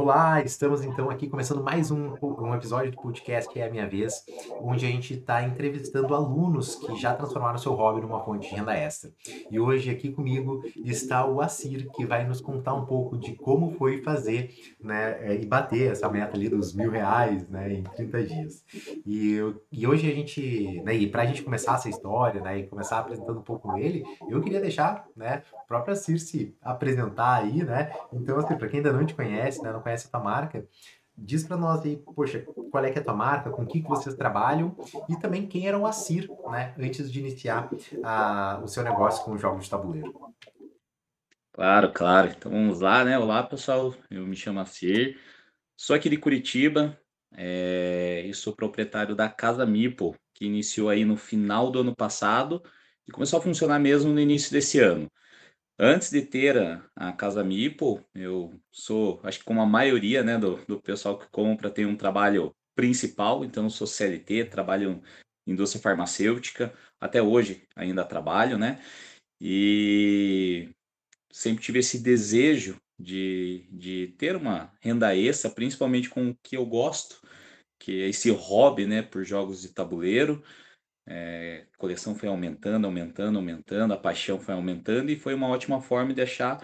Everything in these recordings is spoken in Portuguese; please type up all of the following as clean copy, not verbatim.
Olá, estamos então aqui começando mais um episódio do podcast que é a minha vez, onde a gente está entrevistando alunos que já transformaram seu hobby numa fonte de renda extra. E hoje aqui comigo está o Assir, que vai nos contar um pouco de como foi fazer, né, e bater essa meta ali dos R$ 1.000, né, em 30 dias. E hoje a gente, né, e para a gente começar essa história, né, e começar apresentando um pouco ele, eu queria deixar, né, o próprio Assir se apresentar aí, né, então, assim, para quem ainda não te conhece, né, não conhece a tua marca, diz para nós aí, poxa, qual é que é a tua marca, com o que vocês trabalham e também quem era o Assir, né, antes de iniciar o seu negócio com os jogos de tabuleiro. Claro, claro. Então vamos lá, né. Olá, pessoal, eu me chamo Assir, sou aqui de Curitiba, e sou proprietário da Casa Meeple, que iniciou aí no final do ano passado e começou a funcionar mesmo no início desse ano. Antes de ter a Casa Meeple, eu sou, acho que como a maioria, né, do pessoal que compra, tem um trabalho principal, então eu sou CLT, trabalho em indústria farmacêutica, até hoje ainda trabalho, né, e sempre tive esse desejo de ter uma renda extra, principalmente com o que eu gosto, que é esse hobby, né, por jogos de tabuleiro. A coleção foi aumentando, aumentando, aumentando, a paixão foi aumentando e foi uma ótima forma de achar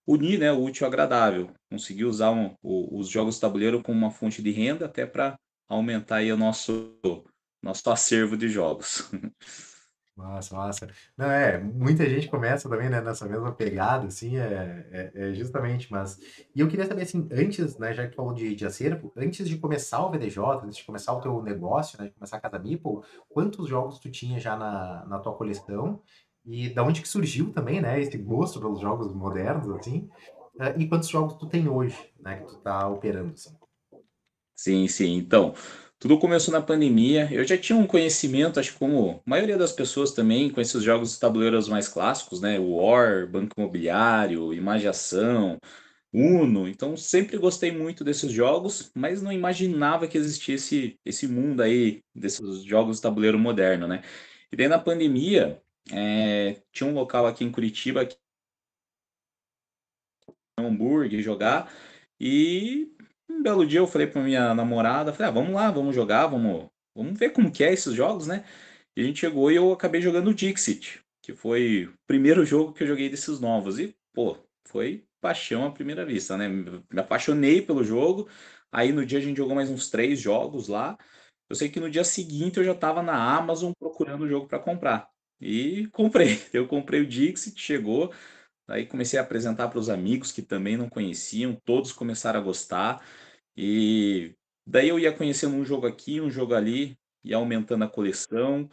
unir, né, o útil ao agradável. Conseguir usar os jogos de tabuleiro como uma fonte de renda até para aumentar aí o nosso acervo de jogos. Massa, massa. Não, muita gente começa também, né, nessa mesma pegada, assim, é justamente, mas... E eu queria saber, assim, antes, né, já que tu falou de acervo, antes de começar o VDJ, antes de começar o teu negócio, né, de começar a Casa Meeple, quantos jogos tu tinha já na tua coleção? E da onde que surgiu também, né, esse gosto pelos jogos modernos, assim? E quantos jogos tu tem hoje, né, que tu tá operando, assim? Sim, sim. Então, tudo começou na pandemia. Eu já tinha um conhecimento, acho que como a maioria das pessoas também, com esses jogos de tabuleiros mais clássicos, né? War, Banco Imobiliário, Imagem-ação, Uno. Então, sempre gostei muito desses jogos, mas não imaginava que existisse esse mundo aí desses jogos de tabuleiro moderno, né? E daí na pandemia, tinha um local aqui em Curitiba que um hambúrguer, jogar. E um belo dia eu falei pra minha namorada, falei: "Ah, vamos lá, vamos jogar, vamos ver como que é esses jogos, né?". E a gente chegou e eu acabei jogando o Dixit, que foi o primeiro jogo que eu joguei desses novos e, pô, foi paixão à primeira vista, né. Me apaixonei pelo jogo, aí no dia a gente jogou mais uns 3 jogos lá. Eu sei que no dia seguinte eu já estava na Amazon procurando o jogo para comprar. E comprei. Eu comprei o Dixit, chegou. Aí comecei a apresentar para os amigos que também não conheciam, todos começaram a gostar, e daí eu ia conhecendo um jogo aqui, um jogo ali, ia aumentando a coleção,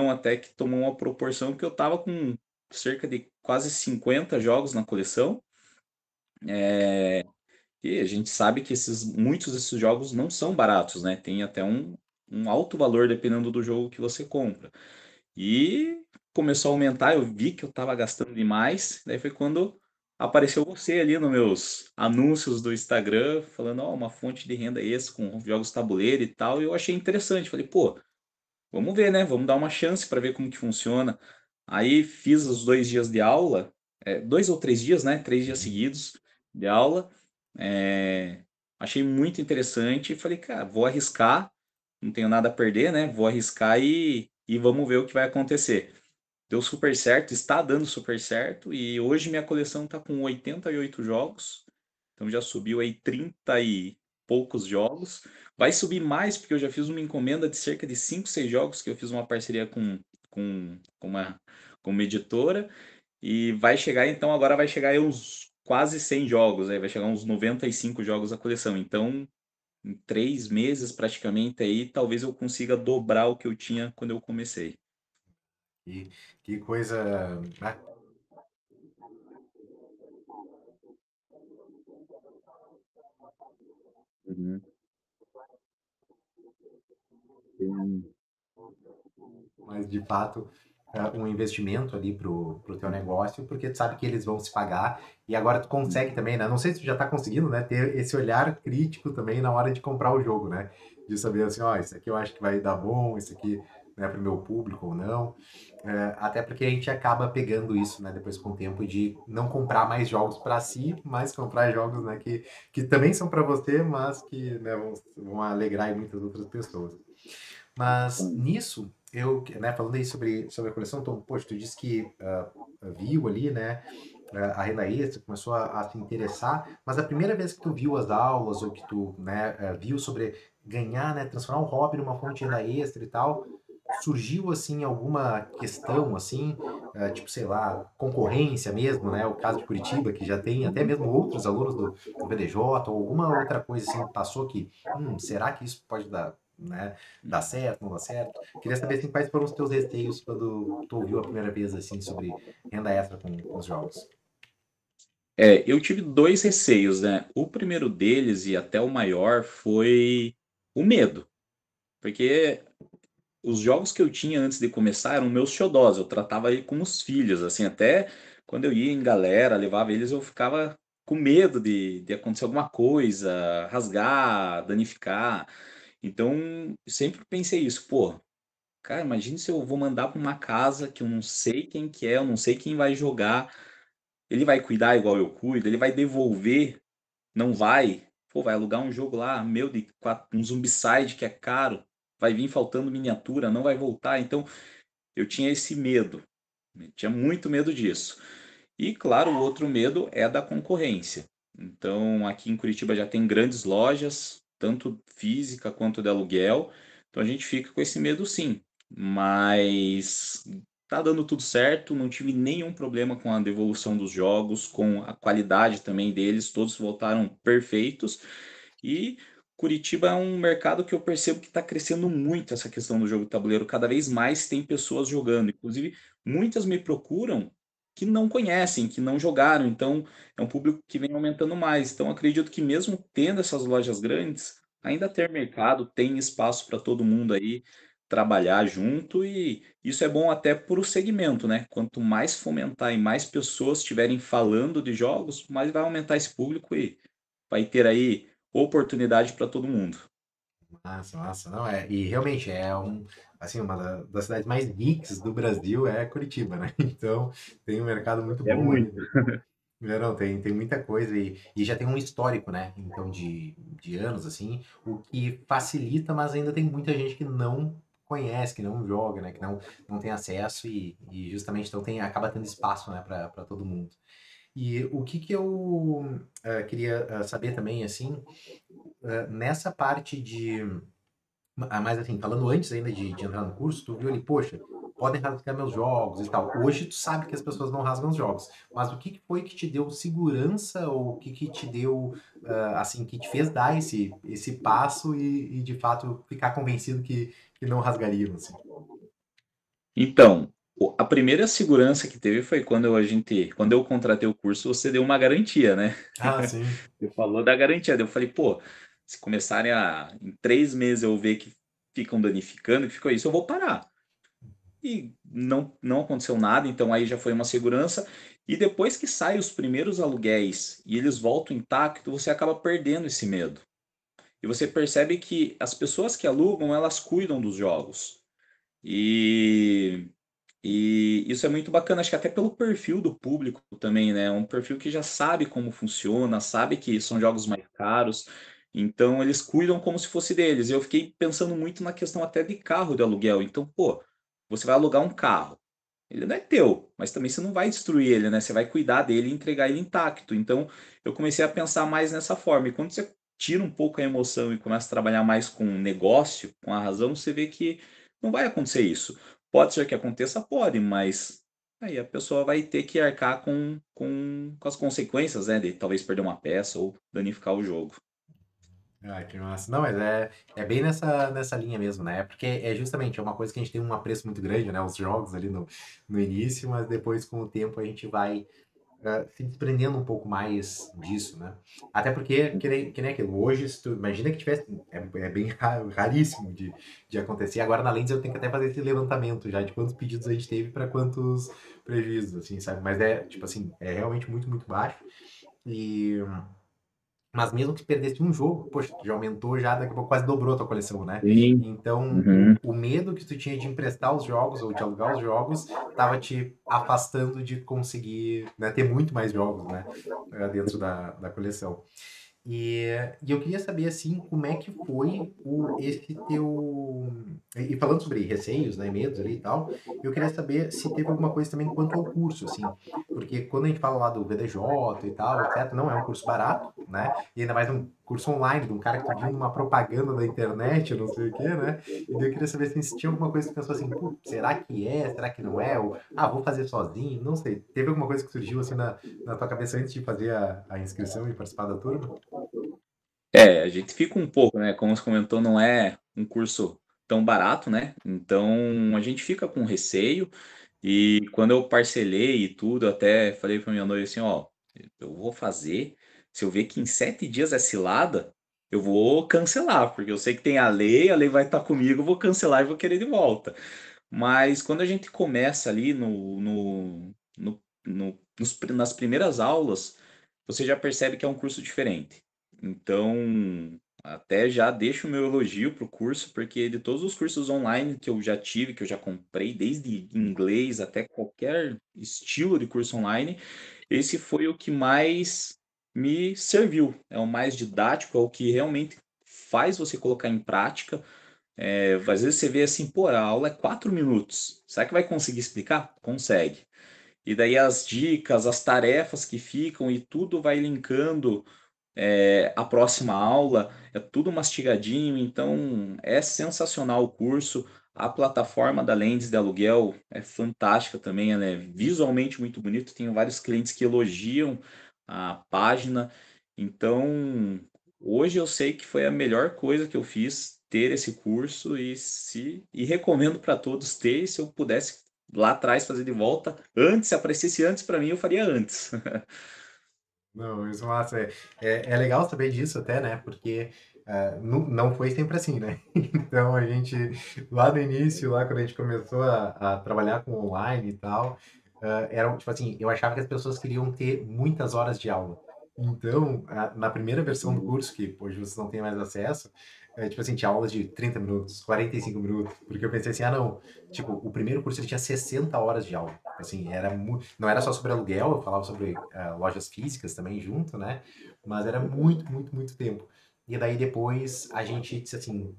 até que tomou uma proporção que eu estava com cerca de quase 50 jogos na coleção. E a gente sabe que muitos desses jogos não são baratos, né? Tem até um alto valor dependendo do jogo que você compra. E começou a aumentar, eu vi que eu estava gastando demais, daí foi quando apareceu você ali nos meus anúncios do Instagram, falando: "Ó, uma fonte de renda extra com jogos tabuleiro e tal", e eu achei interessante, falei: "Pô, vamos ver, né, vamos dar uma chance para ver como que funciona". Aí fiz os 2 dias de aula, 2 ou 3 dias, né, 3 dias Uhum. seguidos de aula, achei muito interessante e falei: "Cara, vou arriscar, não tenho nada a perder, né, vou arriscar e vamos ver o que vai acontecer". Deu super certo, está dando super certo e hoje minha coleção está com 88 jogos, então já subiu aí 30 e poucos jogos. Vai subir mais, porque eu já fiz uma encomenda de cerca de 5, 6 jogos, que eu fiz uma parceria com uma editora, e vai chegar então agora vai chegar aí uns quase 100 jogos, aí vai chegar uns 95 jogos a coleção, então em 3 meses praticamente aí, talvez eu consiga dobrar o que eu tinha quando eu comecei. E que coisa... Uhum. Sim. Mas de fato um investimento ali pro teu negócio, porque tu sabe que eles vão se pagar e agora tu consegue também, né? Não sei se tu já tá conseguindo, né, ter esse olhar crítico também na hora de comprar o jogo, né? De saber assim, ó, isso aqui eu acho que vai dar bom, isso aqui né, para o meu público ou não. Até porque a gente acaba pegando isso, né, depois com o tempo de não comprar mais jogos para si, mas comprar jogos, né, que também são para você, mas que, né, vão alegrar aí muitas outras pessoas. Mas nisso, eu, né, falando aí sobre a coleção, então, poxa, tu disse que viu ali, né, a renda extra, começou a se interessar, mas a primeira vez que tu viu as aulas ou que tu, né, viu sobre ganhar, né, transformar o hobby numa fonte de renda extra e tal, surgiu assim alguma questão assim, tipo, sei lá, concorrência mesmo, né, o caso de Curitiba, que já tem até mesmo outros alunos do VDJ ou alguma outra coisa assim, passou que, será que isso pode dar, né, dar certo, não dar certo? Queria saber assim, quais foram os teus receios quando tu ouviu a primeira vez assim sobre renda extra com os jogos. Eu tive 2 receios, né. O primeiro deles, e até o maior, foi o medo, porque os jogos que eu tinha antes de começar eram meus xodós, eu tratava ele como os filhos, assim, até quando eu ia em galera, levava eles, eu ficava com medo de acontecer alguma coisa, rasgar, danificar. Então, sempre pensei isso: "Pô, cara, imagine se eu vou mandar para uma casa que eu não sei quem que é, eu não sei quem vai jogar, ele vai cuidar igual eu cuido, ele vai devolver, não vai? Pô, vai alugar um jogo lá, meu, de um Zombicide que é caro, vai vir faltando miniatura, não vai voltar". Então, eu tinha esse medo, tinha muito medo disso. E claro, o outro medo é da concorrência. Então, aqui em Curitiba já tem grandes lojas, tanto física quanto de aluguel, então a gente fica com esse medo sim. Mas tá dando tudo certo, não tive nenhum problema com a devolução dos jogos, com a qualidade também deles, todos voltaram perfeitos. E Curitiba é um mercado que eu percebo que está crescendo muito essa questão do jogo de tabuleiro. Cada vez mais tem pessoas jogando. Inclusive, muitas me procuram que não conhecem, que não jogaram. Então, é um público que vem aumentando mais. Então, acredito que mesmo tendo essas lojas grandes, ainda tem mercado, tem espaço para todo mundo aí trabalhar junto e isso é bom até para o segmento, né? Quanto mais fomentar e mais pessoas estiverem falando de jogos, mais vai aumentar esse público e vai ter aí oportunidade para todo mundo. Massa, massa. Não, e realmente assim, uma das cidades mais geeks do Brasil é Curitiba, né? Então, tem um mercado muito É bom ali. muito. Não, tem muita coisa e já tem um histórico, né? Então, de anos, assim, o que facilita, mas ainda tem muita gente que não conhece, que não joga, né? Que não tem acesso e justamente então acaba tendo espaço, né, para todo mundo. E o que eu queria saber também, assim, nessa parte mas assim, falando antes ainda de entrar no curso, tu viu ali, poxa, podem rasgar meus jogos e tal. Hoje tu sabe que as pessoas não rasgam os jogos, mas o que foi que te deu segurança ou o que te deu, assim, que te fez dar esse passo e de fato ficar convencido que não rasgariam, assim? Então, a primeira segurança que teve foi quando eu contratei o curso, você deu uma garantia, né? Ah, sim. Você falou da garantia, daí eu falei: "Pô, se começarem a em 3 meses eu ver que ficam danificando, que ficou isso, eu vou parar". E não aconteceu nada, então aí já foi uma segurança. E depois que saem os primeiros aluguéis e eles voltam intacto, você acaba perdendo esse medo. E você percebe que as pessoas que alugam, elas cuidam dos jogos. E isso é muito bacana, acho que até pelo perfil do público também, né, um perfil que já sabe como funciona, sabe que são jogos mais caros, então eles cuidam como se fosse deles. Eu fiquei pensando muito na questão até de carro de aluguel, então, pô, você vai alugar um carro, ele não é teu, mas também você não vai destruir ele, né, você vai cuidar dele e entregar ele intacto. Então, eu comecei a pensar mais nessa forma, e quando você tira um pouco a emoção e começa a trabalhar mais com negócio, com a razão, você vê que não vai acontecer isso. Pode ser que aconteça? Pode, mas aí a pessoa vai ter que arcar com as consequências, né, de talvez perder uma peça ou danificar o jogo. Ah, que massa. Não, mas é bem nessa linha mesmo, né? Porque é justamente uma coisa que a gente tem um apreço muito grande, né? Os jogos ali no início, mas depois, com o tempo, a gente vai se desprendendo um pouco mais disso, né? Até porque, que nem aquilo, hoje, se tu imagina que tivesse, é bem raríssimo de acontecer. Agora na Lens eu tenho que até fazer esse levantamento já de quantos pedidos a gente teve para quantos prejuízos, assim, sabe? Mas tipo assim, é realmente muito, muito baixo. E Mas mesmo que perdesse um jogo, poxa, já aumentou, já daqui a pouco quase dobrou a tua coleção, né? Sim. Então, Uhum. o medo que tu tinha de emprestar os jogos ou de alugar os jogos tava te afastando de conseguir, né, ter muito mais jogos, né, dentro da coleção. E, e eu queria saber, assim, como é que foi esse teu... E falando sobre receios, né, medos ali e tal, eu queria saber se teve alguma coisa também quanto ao curso, assim, porque quando a gente fala lá do VDJ e tal, etc., não é um curso barato, né, e ainda mais um curso online, de um cara que tu viu numa propaganda da internet, não sei o quê, né, e daí eu queria saber, assim, se tinha alguma coisa que tu pensou assim, pô, será que é, será que não é, ou, vou fazer sozinho, não sei, teve alguma coisa que surgiu, assim, na tua cabeça antes de fazer a inscrição e participar da turma? É, a gente fica um pouco, né, como você comentou, não é um curso tão barato, né, então a gente fica com receio, e quando eu parcelei e tudo, eu até falei pra minha noiva assim: "Ó, eu vou fazer, se eu ver que em 7 dias é cilada, eu vou cancelar, porque eu sei que tem a lei vai estar comigo, eu vou cancelar e vou querer de volta". Mas quando a gente começa ali nas primeiras aulas, você já percebe que é um curso diferente. Então, até já deixo o meu elogio para o curso, porque de todos os cursos online que eu já tive, que eu já comprei, desde inglês até qualquer estilo de curso online, esse foi o que mais me serviu. É o mais didático, é o que realmente faz você colocar em prática. Às vezes você vê assim, pô, a aula é 4 minutos. Será que vai conseguir explicar? Consegue. E daí as dicas, as tarefas que ficam e tudo vai linkando a próxima aula, é tudo mastigadinho, então é sensacional o curso. A plataforma da Lendis de aluguel é fantástica também, ela é visualmente muito bonita. Tenho vários clientes que elogiam a página. Então, hoje eu sei que foi a melhor coisa que eu fiz ter esse curso e recomendo para todos ter. E se eu pudesse lá atrás fazer de volta, antes, se aparecesse antes para mim, eu faria antes. Não, isso é massa. É legal saber disso até, né? Porque não foi sempre assim, né? Então a gente, lá no início, lá quando a gente começou a trabalhar com online e tal, era tipo assim, eu achava que as pessoas queriam ter muitas horas de aula. Então, na primeira versão do curso, que hoje vocês não têm mais acesso, tipo assim, tinha aulas de 30 minutos, 45 minutos, porque eu pensei assim, não, tipo, o primeiro curso ele tinha 60 horas de aula. Assim, não era só sobre aluguel, eu falava sobre lojas físicas também junto, né? Mas era muito, muito, muito tempo. E daí depois a gente disse assim,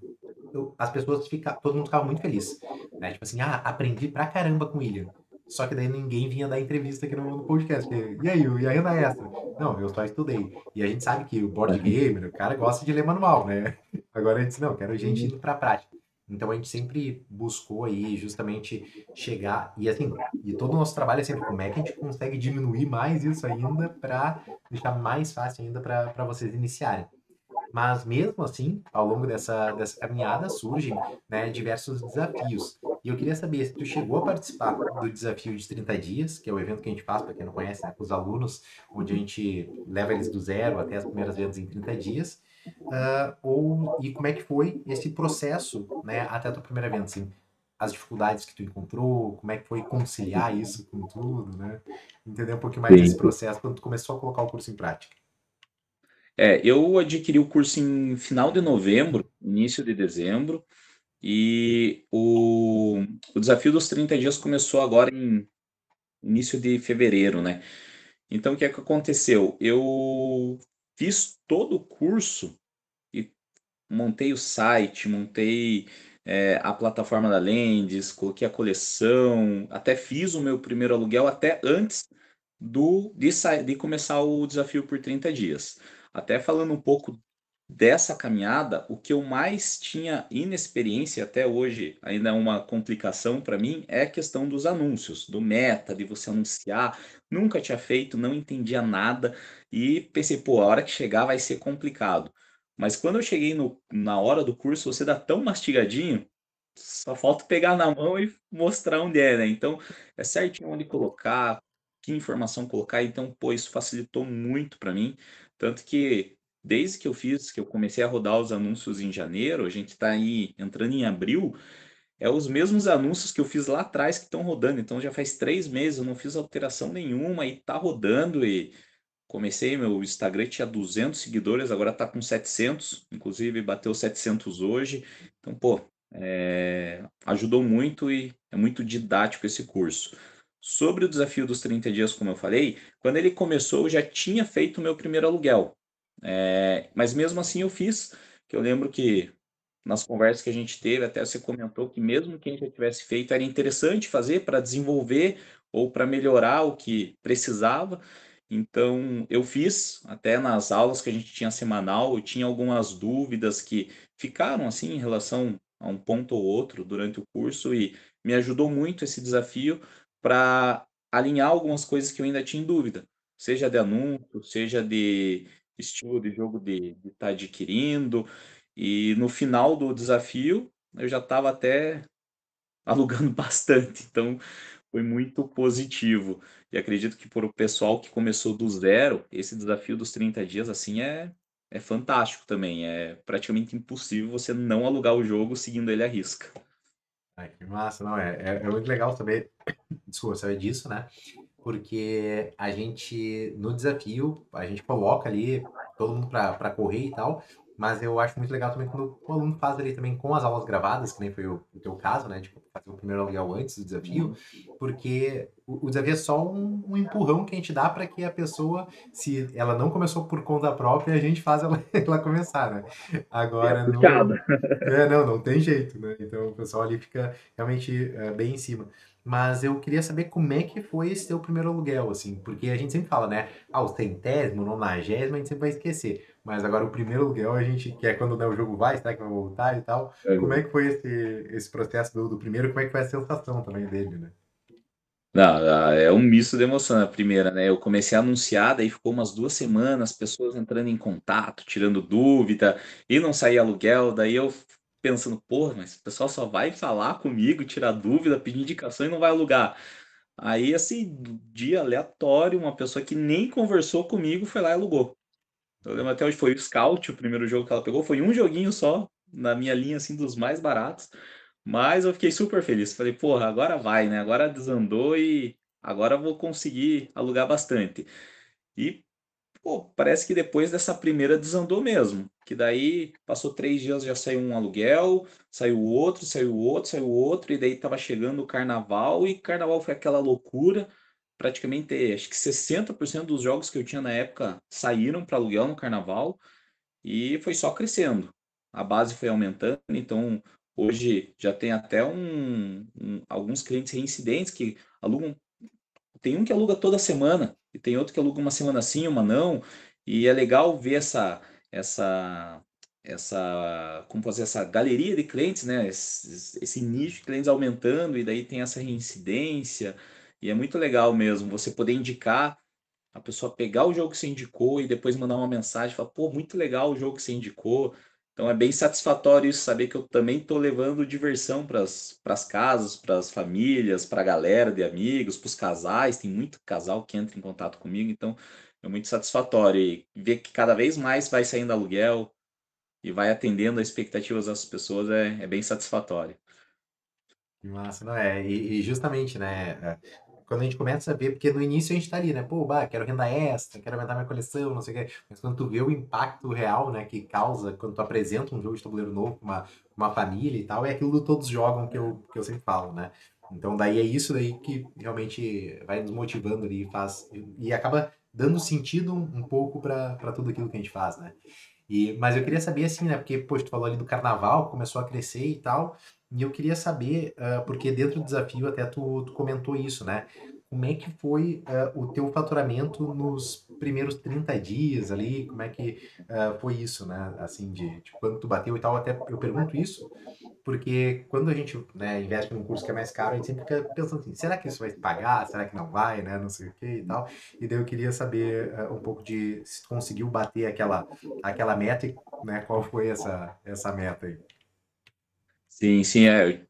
as pessoas todo mundo ficava muito feliz, né? Tipo assim, aprendi pra caramba com o William. Só que daí ninguém vinha dar entrevista aqui no podcast. E aí, e a renda extra? Não, eu só estudei. E a gente sabe que o board gamer, o cara gosta de ler manual, né? Agora a gente disse, não, quero gente indo pra prática. Então a gente sempre buscou aí justamente chegar, e assim, e todo o nosso trabalho é sempre como é que a gente consegue diminuir mais isso ainda para deixar mais fácil ainda para vocês iniciarem. Mas mesmo assim, ao longo dessa caminhada surgem, né, diversos desafios. E eu queria saber se tu chegou a participar do desafio de 30 dias, que é o evento que a gente faz, para quem não conhece, né, com os alunos, onde a gente leva eles do zero até as primeiras vendas em 30 dias. E como é que foi esse processo, né, até a tua primeira venda, assim, as dificuldades que tu encontrou, como é que foi conciliar isso com tudo, né? Entender um pouquinho mais desse Sim. processo quando tu começou a colocar o curso em prática. Eu adquiri o curso em final de novembro, início de dezembro, e o desafio dos 30 dias começou agora em início de fevereiro, né? Então, o que é que aconteceu? Eu fiz todo o curso e montei o site, montei a plataforma da Lendis, coloquei a coleção, até fiz o meu primeiro aluguel até antes de começar o desafio por 30 dias. Até falando um pouco dessa caminhada, o que eu mais tinha inexperiência até hoje, ainda é uma complicação para mim, é a questão dos anúncios, do meta, de você anunciar. Nunca tinha feito, não entendia nada e pensei, pô, a hora que chegar vai ser complicado. Mas quando eu cheguei na hora do curso, você dá tão mastigadinho, só falta pegar na mão e mostrar onde é, né? Então, é certinho onde colocar, que informação colocar. Então, pô, isso facilitou muito para mim. Tanto que, desde que eu comecei a rodar os anúncios em janeiro, a gente está aí entrando em abril, é os mesmos anúncios que eu fiz lá atrás que estão rodando. Então, já faz 3 meses, eu não fiz alteração nenhuma e tá rodando. comecei, meu Instagram tinha 200 seguidores, agora tá com 700, inclusive bateu 700 hoje. Então, pô, ajudou muito e é muito didático esse curso. Sobre o desafio dos 30 dias, como eu falei, quando ele começou, eu já tinha feito o meu primeiro aluguel. Mas mesmo assim eu fiz, que eu lembro que nas conversas que a gente teve, até você comentou que mesmo quem já tivesse feito, era interessante fazer para desenvolver ou para melhorar o que precisava. Então, eu fiz, até nas aulas que a gente tinha semanal, eu tinha algumas dúvidas que ficaram assim em relação a um ponto ou outro durante o curso e me ajudou muito esse desafio para alinhar algumas coisas que eu ainda tinha em dúvida, seja de anúncio, seja de estilo de jogo de estar adquirindo. E no final do desafio, eu já estava até alugando bastante, então foi muito positivo. E acredito que para o pessoal que começou do zero, esse desafio dos 30 dias assim é fantástico também. É praticamente impossível você não alugar o jogo seguindo ele à risca. Ai, que massa, não, é muito legal saber, desculpa, saber disso, né? Porque a gente, no desafio, a gente coloca ali todo mundo para correr e tal, mas eu acho muito legal também quando o aluno faz ali também com as aulas gravadas, que nem foi o teu caso, né? Tipo, fazer o primeiro aluguel antes do desafio, porque o desafio é só um empurrão que a gente dá para que a pessoa, se ela não começou por conta própria, a gente faz ela, ela começar, né? É Agora, puxado. no. É, não tem jeito, né? Então o pessoal ali fica realmente bem em cima. Mas eu queria saber como é que foi esse teu primeiro aluguel, assim, porque a gente sempre fala, né? Ah, o centésimo, o nonagésimo, a gente sempre vai esquecer. Mas agora o primeiro aluguel, a gente quer quando né, o jogo vai, será que vai voltar e tal. Como é que foi esse processo do primeiro? Como é que foi a sensação também dele, né? Não, é um misto de emoção a primeira, né? Eu comecei a anunciar, daí ficou umas 2 semanas, pessoas entrando em contato, tirando dúvida, e não saía aluguel, daí eu pensando, porra, mas o pessoal só vai falar comigo, tirar dúvida, pedir indicação e não vai alugar. Aí, assim, do dia aleatório, uma pessoa que nem conversou comigo foi lá e alugou. Eu lembro até hoje, foi o Scout, o primeiro jogo que ela pegou, foi um joguinho só, na minha linha, assim, dos mais baratos. Mas eu fiquei super feliz. Falei, porra, agora vai, né? Agora desandou e agora eu vou conseguir alugar bastante. E, pô, parece que depois dessa primeira desandou mesmo. Que daí passou 3 dias, já saiu um aluguel, saiu outro, saiu outro, saiu outro, e daí tava chegando o carnaval, e carnaval foi aquela loucura. Praticamente, acho que 60% dos jogos que eu tinha na época saíram para aluguel no carnaval. E foi só crescendo. A base foi aumentando, então hoje já tem até alguns clientes reincidentes que alugam. Tem um que aluga toda semana e tem outro que aluga uma semana sim, uma não. E é legal ver essa, como fazer essa galeria de clientes, né? Esse nicho de clientes aumentando e daí tem essa reincidência. E é muito legal mesmo você poder indicar a pessoa pegar o jogo que você indicou e depois mandar uma mensagem, falar, pô, muito legal o jogo que você indicou. Então é bem satisfatório isso, saber que eu também estou levando diversão para as casas, para as famílias, para a galera de amigos, para os casais. Tem muito casal que entra em contato comigo, então é muito satisfatório. E ver que cada vez mais vai saindo aluguel e vai atendendo as expectativas das pessoas é bem satisfatório. Que massa, não é? E justamente, né? Quando a gente começa a ver, porque no início a gente tá ali, né? Pô, bah, quero renda extra, quero aumentar minha coleção, não sei o quê. Mas quando tu vê o impacto real, né, que causa quando tu apresenta um jogo de tabuleiro novo pra uma família e tal, é aquilo do todos jogam que eu sempre falo, né? Então daí é isso daí que realmente vai nos motivando ali, faz, e acaba dando sentido um pouco para tudo aquilo que a gente faz, né? Mas eu queria saber assim, né? Porque, poxa, tu falou ali do carnaval, começou a crescer e tal. E eu queria saber, porque dentro do desafio até tu comentou isso, né? Como é que foi o teu faturamento nos primeiros 30 dias ali? Como é que foi isso, né? Assim, de quando tu bateu e tal. Até eu pergunto isso porque quando a gente, né, investe num curso que é mais caro, a gente sempre fica pensando assim, será que isso vai pagar? Será que não vai, né? Não sei o que e tal. E daí eu queria saber um pouco de se tu conseguiu bater aquela meta e, né, qual foi essa meta aí. Sim, sim,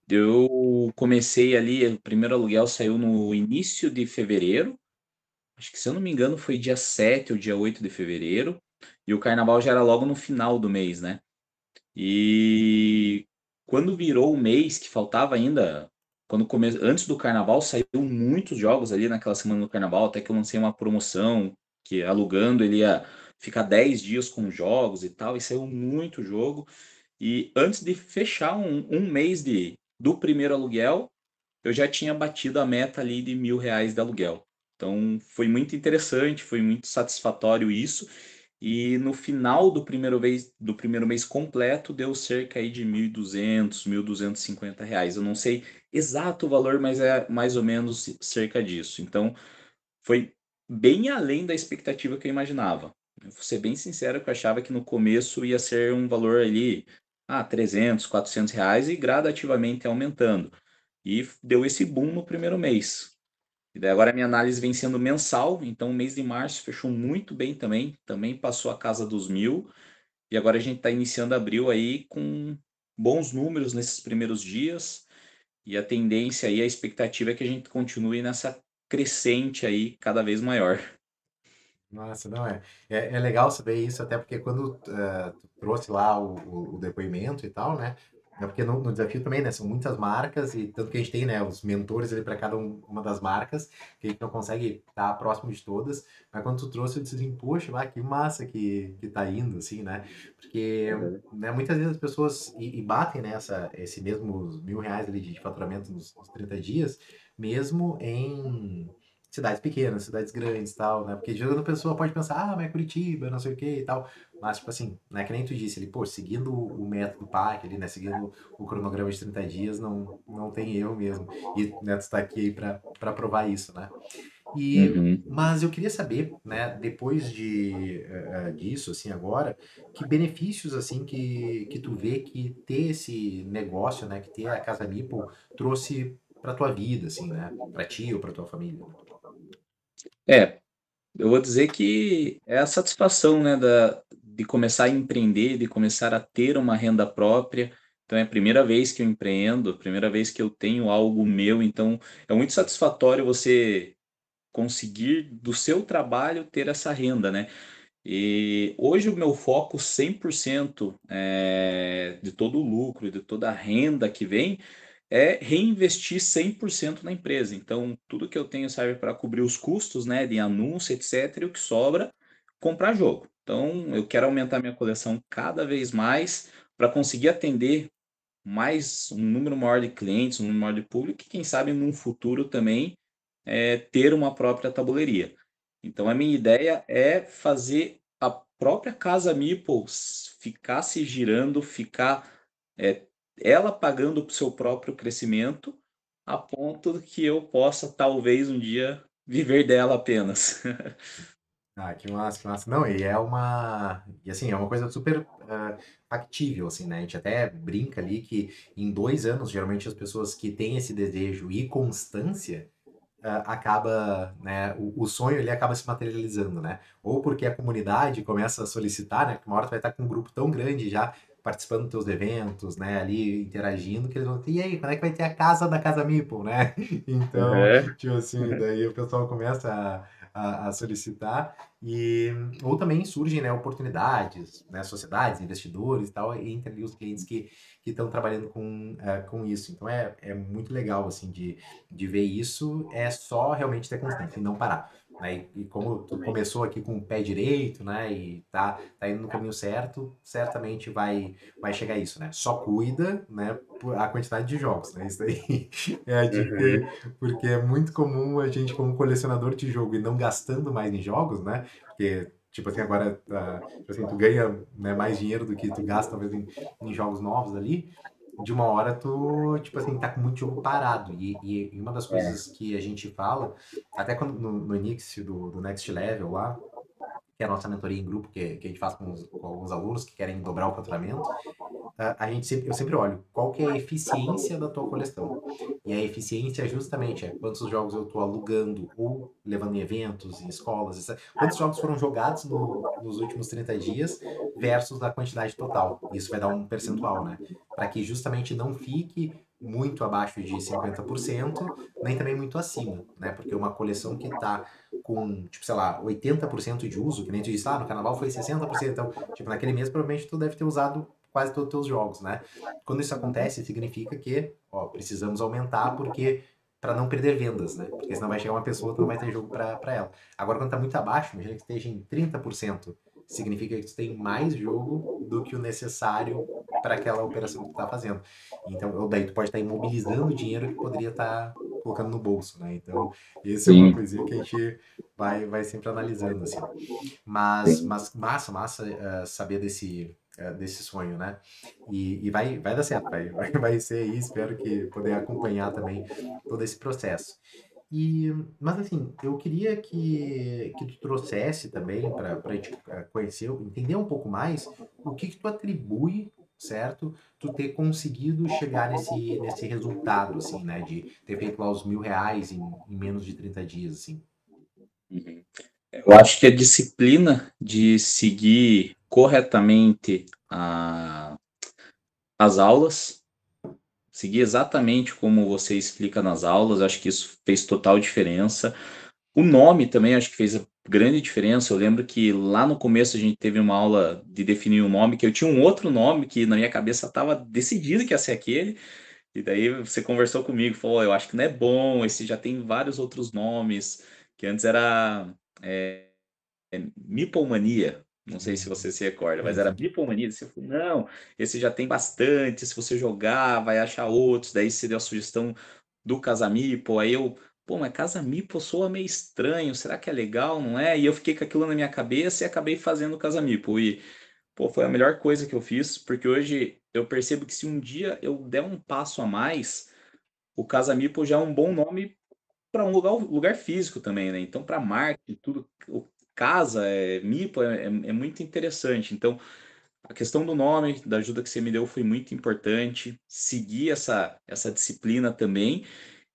eu comecei ali, o primeiro aluguel saiu no início de fevereiro. Acho que, se eu não me engano, foi dia 7 ou dia 8 de fevereiro. E o carnaval já era logo no final do mês, né? E quando virou o mês, que faltava ainda. Antes do carnaval, saiu muitos jogos ali naquela semana do carnaval, até que eu lancei uma promoção. que alugando ele ia ficar 10 dias com jogos e tal, e saiu muito jogo. E antes de fechar um mês do primeiro aluguel, eu já tinha batido a meta ali de R$ 1.000 de aluguel. Então foi muito interessante, foi muito satisfatório isso. E no final do primeiro mês completo deu cerca aí de 1.200, R$ 1.250. Eu não sei exato o valor, mas é mais ou menos cerca disso. Então foi bem além da expectativa que eu imaginava. Eu vou ser bem sincero que eu achava que no começo ia ser um valor ali, R$ 300, R$ 400 e gradativamente aumentando. E deu esse boom no primeiro mês. E daí agora a minha análise vem sendo mensal, então o mês de março fechou muito bem também passou a casa dos 1.000, e agora a gente está iniciando abril aí com bons números nesses primeiros dias, e a tendência aí, a expectativa é que a gente continue nessa crescente aí cada vez maior. Nossa, não é. É legal saber isso, até porque quando tu trouxe lá o depoimento e tal, né? É porque no desafio também, né? São muitas marcas e tanto que a gente tem, né? Os mentores ali para cada uma das marcas, que a gente não consegue estar próximo de todas. Mas quando tu trouxe, eu disse assim, poxa, vai, que massa que tá indo, assim, né? Porque, Uhum. né, muitas vezes as pessoas e batem nessa, esse mesmo R$ 1.000 ali de faturamento nos 30 dias, mesmo em cidades pequenas, cidades grandes e tal, né? Porque jogando a pessoa pode pensar, ah, mas é Curitiba, não sei o que e tal. Mas, tipo assim, né, que nem tu disse ali, pô, seguindo o método PAC ali, né? Seguindo o cronograma de 30 dias, não tem erro mesmo. E, né, tu tá aqui pra provar isso, né? E, Uhum. mas eu queria saber, né, depois disso, assim, agora, que benefícios, assim, que tu vê que ter esse negócio, né, que ter a Casa Meeple trouxe pra tua vida, assim, né? Pra ti ou pra tua família, né? É, eu vou dizer que é a satisfação, né, de começar a empreender, de começar a ter uma renda própria. Então é a primeira vez que eu empreendo, a primeira vez que eu tenho algo meu, então é muito satisfatório você conseguir do seu trabalho ter essa renda, né? E hoje o meu foco 100% de todo o lucro, de toda a renda que vem, é reinvestir 100% na empresa. Então, tudo que eu tenho serve para cobrir os custos, né, de anúncio, etc. E o que sobra, comprar jogo. Então, eu quero aumentar minha coleção cada vez mais para conseguir atender mais um número maior de clientes, um número maior de público, e quem sabe num futuro também ter uma própria tabuleiria. Então, a minha ideia é fazer a própria Casa Meeples ficar se girando, ficar é, ela pagando o seu próprio crescimento, a ponto que eu possa, talvez, um dia viver dela apenas. Ah, que massa, que massa. Não, e é uma. E assim, é uma coisa super factível, assim, né? A gente até brinca ali que em 2 anos, geralmente as pessoas que têm esse desejo e constância acaba, né? O sonho ele acaba se materializando, né? Ou porque a comunidade começa a solicitar, né? Que uma hora tu vai estar com um grupo tão grande já participando dos teus eventos, né? Ali interagindo, que eles vão, e aí, quando é que vai ter a casa da Casa Meeple, né? Então, Uhum. tipo assim, daí o pessoal começa a solicitar e ou também surgem, né, oportunidades, né, sociedades, investidores e tal, entre ali os clientes que estão trabalhando com isso. Então é muito legal assim de ver isso, é só realmente ter constância e não parar. Né? E como tu Exatamente. começou aqui com o pé direito, né, e tá indo no caminho certo, certamente vai chegar a isso, né? Só cuida, né, por a quantidade de jogos, né? Isso aí é a dica, Uhum. porque é muito comum a gente, como colecionador de jogo, e não gastando mais em jogos, né? Porque, tipo assim, agora, tipo assim, tu ganha, né, mais dinheiro do que tu gasta, talvez, em jogos novos ali. De uma hora tu, tipo assim, tá com muito jogo parado. E uma das É. coisas que a gente fala, até quando, no início do Next Level lá, que é a nossa mentoria em grupo que a gente faz com alguns alunos que querem dobrar o faturamento, eu sempre olho qual que é a eficiência da tua coleção. E a eficiência é justamente quantos jogos eu estou alugando ou levando em eventos, em escolas, quantos jogos foram jogados nos últimos 30 dias versus a quantidade total. Isso vai dar um percentual, né? Para que justamente não fique muito abaixo de 50%, nem também muito acima, né? Porque uma coleção que está com, tipo, sei lá, 80% de uso, que nem tu disse, no carnaval foi 60%, então, tipo, naquele mês provavelmente tu deve ter usado quase todos os teus jogos, né? Quando isso acontece, significa que, ó, precisamos aumentar porque para não perder vendas, né? Porque senão vai chegar uma pessoa que não vai ter jogo para ela. Agora, quando tá muito abaixo, imagina que esteja em 30%, significa que tu tem mais jogo do que o necessário para aquela operação que tu tá fazendo. Então, ou daí tu pode estar imobilizando o dinheiro que poderia estar colocando no bolso, né? Então, esse é uma Sim, coisinha que a gente vai sempre analisando, assim. sim. Mas massa saber desse sonho, né? E vai dar certo, vai ser aí, espero que poder acompanhar também todo esse processo. Mas assim, eu queria que tu trouxesse também para a gente conhecer, entender um pouco mais o que tu atribui, certo? Tu ter conseguido chegar nesse resultado, assim, né? De ter feito lá os R$ 1.000 em menos de 30 dias, assim. Uhum. Eu acho que a disciplina de seguir corretamente as aulas, seguir exatamente como você explica nas aulas, acho que isso fez total diferença. O nome também acho que fez a grande diferença. Eu lembro que lá no começo a gente teve uma aula de definir um nome, que eu tinha um outro nome que na minha cabeça estava decidido que ia ser aquele, e daí você conversou comigo, falou, eu acho que não é bom, esse já tem vários outros nomes, que antes era Mipomania. Não sei se você se recorda, mas Sim, era sim. Mipomania. Você falou, não, esse já tem bastante, se você jogar, vai achar outros. Daí você deu a sugestão do Casamipo, aí eu, pô, mas Casamipo soa meio estranho, será que é legal, não é? E eu fiquei com aquilo na minha cabeça e acabei fazendo o Casamipo. E, pô, foi a melhor coisa que eu fiz, porque hoje eu percebo que se um dia eu der um passo a mais, o Casamipo já é um bom nome para um lugar físico também, né? Então, para marketing, tudo, casa, MIPA é muito interessante. Então, a questão do nome, da ajuda que você me deu foi muito importante. Seguir essa disciplina também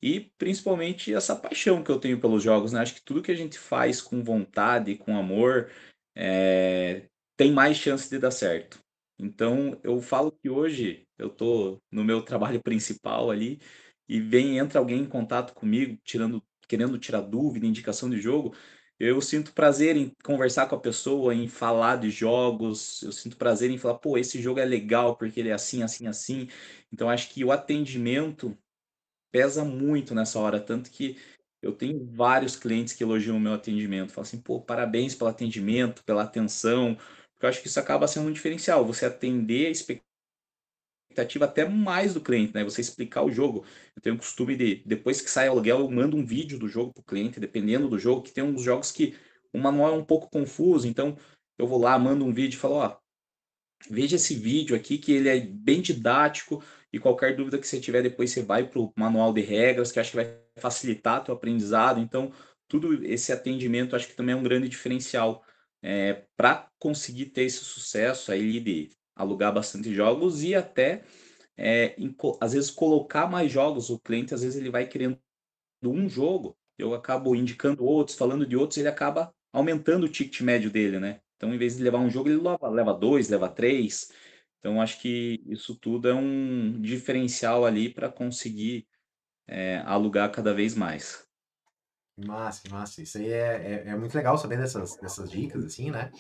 e principalmente essa paixão que eu tenho pelos jogos, né? Acho que tudo que a gente faz com vontade, com amor, é, tem mais chance de dar certo. Então, eu falo que hoje eu tô no meu trabalho principal ali e entra alguém em contato comigo, querendo tirar dúvida, indicação de jogo, eu sinto prazer em conversar com a pessoa, em falar de jogos, eu sinto prazer em falar, pô, esse jogo é legal porque ele é assim, assim, assim. Então, acho que o atendimento pesa muito nessa hora, tanto que eu tenho vários clientes que elogiam o meu atendimento, falam assim, pô, parabéns pelo atendimento, pela atenção, porque eu acho que isso acaba sendo um diferencial, você atender a expectativa até mais do cliente, né? Você explicar o jogo. Eu tenho o costume de, depois que sai o aluguel, eu mando um vídeo do jogo para o cliente, dependendo do jogo, que tem uns jogos que o manual é um pouco confuso, então eu vou lá, mando um vídeo e falo, ó, veja esse vídeo aqui que ele é bem didático e qualquer dúvida que você tiver depois você vai para o manual de regras, que acho que vai facilitar teu aprendizado. Então, tudo esse atendimento acho que também é um grande diferencial para conseguir ter esse sucesso aí de alugar bastante jogos e até às vezes colocar mais jogos. O cliente às vezes ele vai querendo um jogo, eu acabo indicando outros, falando de outros, ele acaba aumentando o ticket médio dele, né? Então, em vez de levar um jogo, ele leva dois, leva três. Então, acho que isso tudo é um diferencial ali para conseguir alugar cada vez mais. Massa, massa. Isso aí é muito legal saber dessas dicas, assim, né?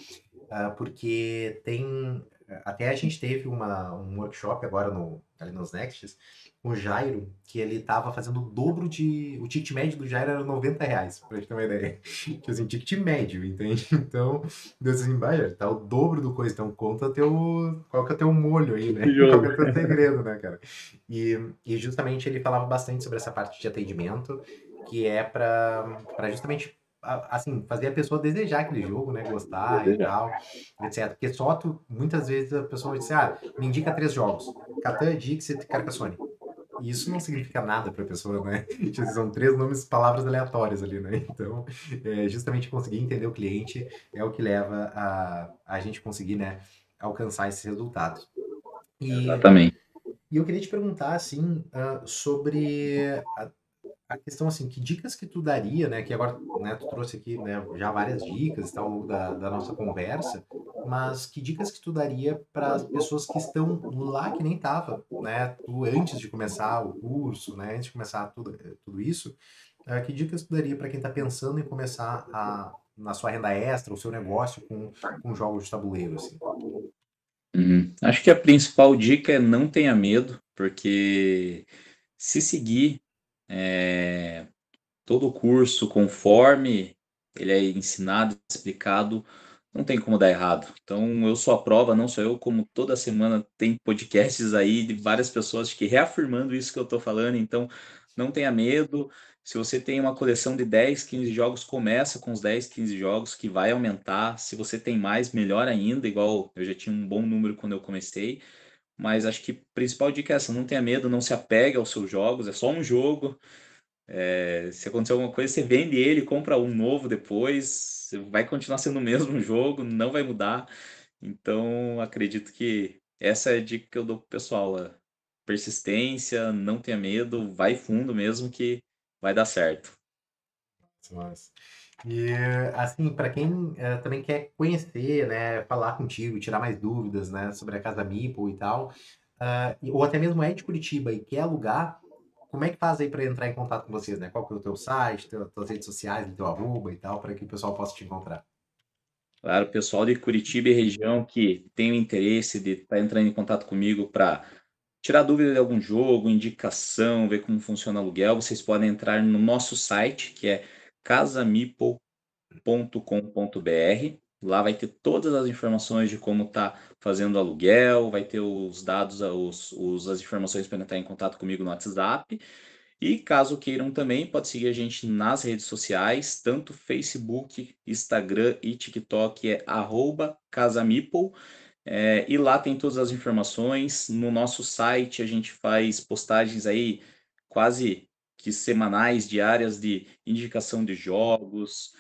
Porque tem. Até a gente teve um workshop agora ali nos Nexts, com o Jairo, que ele tava fazendo o dobro de. O ticket médio do Jairo era R$ 90, pra gente ter uma ideia. Tipo assim, ticket médio, entende? Então, Deus assim, vai, Jairo, tá o dobro do coisa. Então, conta teu. Qual que é o teu molho aí, né? Qual que é o teu segredo, né, cara? E justamente ele falava bastante sobre essa parte de atendimento, que é para justamente assim, fazer a pessoa desejar aquele jogo, né? Gostar e Desejar. tal, etc. Porque só tu, muitas vezes a pessoa diz, me indica 3 jogos. Catan, Dixit, Carcassonne. E isso não significa nada para a pessoa, né? Tipo, são 3 nomes, palavras aleatórias ali, né? Então, justamente conseguir entender o cliente é o que leva a gente conseguir, né, alcançar esses resultados. E, Exatamente. e eu queria te perguntar, assim, sobre a questão assim, que dicas que tu daria, né? Que agora, né, tu trouxe aqui, né, já várias dicas e tal, ao longo da nossa conversa, mas que dicas que tu daria para as pessoas que estão lá que nem tava, né? Tu antes de começar o curso, né? Antes de começar tudo isso, que dicas tu daria para quem está pensando em começar na sua renda extra, o seu negócio com jogos de tabuleiro, assim? Uhum. Acho que a principal dica é não tenha medo, porque se seguir todo o curso conforme ele é ensinado, explicado, não tem como dar errado. Então eu sou a prova, não sou eu, como toda semana tem podcasts aí de várias pessoas que reafirmando isso que eu estou falando, então não tenha medo. Se você tem uma coleção de 10, 15 jogos, começa com os 10, 15 jogos, que vai aumentar. Se você tem mais, melhor ainda, igual eu já tinha um bom número quando eu comecei. Mas acho que a principal dica é essa, não tenha medo, não se apegue aos seus jogos, é só um jogo. Se acontecer alguma coisa, você vende ele, compra um novo depois, vai continuar sendo o mesmo jogo, não vai mudar. Então, acredito que essa é a dica que eu dou pro pessoal, persistência, não tenha medo, vai fundo mesmo que vai dar certo. Mas, e assim, para quem também quer conhecer, né, falar contigo, tirar mais dúvidas, né, sobre a Casa Meeple e tal, ou até mesmo é de Curitiba e quer alugar, como é que faz aí para entrar em contato com vocês, né? Qual que é o teu site, tuas redes sociais, teu arroba e tal, para que o pessoal possa te encontrar? Claro, o pessoal de Curitiba e região que tem o interesse de estar entrando em contato comigo para tirar dúvida de algum jogo, indicação, ver como funciona o aluguel, vocês podem entrar no nosso site, que é casamipol.com.br. Lá vai ter todas as informações de como está fazendo o aluguel, vai ter os dados, as informações para entrar em contato comigo no WhatsApp. E caso queiram também, pode seguir a gente nas redes sociais, tanto Facebook, Instagram e TikTok, é @casamipol. E lá tem todas as informações. No nosso site a gente faz postagens aí quase que semanais, diárias de indicação de jogos,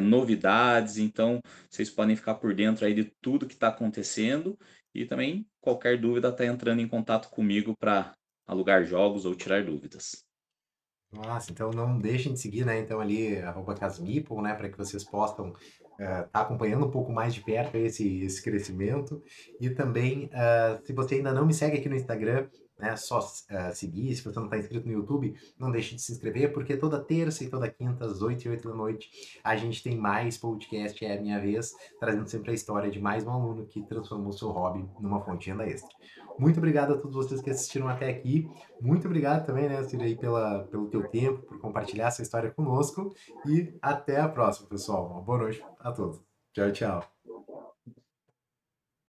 novidades. Então vocês podem ficar por dentro aí de tudo que está acontecendo e também qualquer dúvida está entrando em contato comigo para alugar jogos ou tirar dúvidas. Nossa, então não deixem de seguir, né? Então ali, @casmeeple, né? Para que vocês possam estar acompanhando um pouco mais de perto esse crescimento. E também, se você ainda não me segue aqui no Instagram, né? Só seguir. Se você não está inscrito no YouTube, não deixe de se inscrever, porque toda terça e toda quinta, às 8h e 8 da noite, a gente tem mais podcast, é a minha vez, trazendo sempre a história de mais um aluno que transformou seu hobby numa fonte de renda extra. Muito obrigado a todos vocês que assistiram até aqui. Muito obrigado também, né, Ciro, aí pelo teu tempo, por compartilhar essa história conosco. E até a próxima, pessoal. Uma boa noite a todos. Tchau, tchau.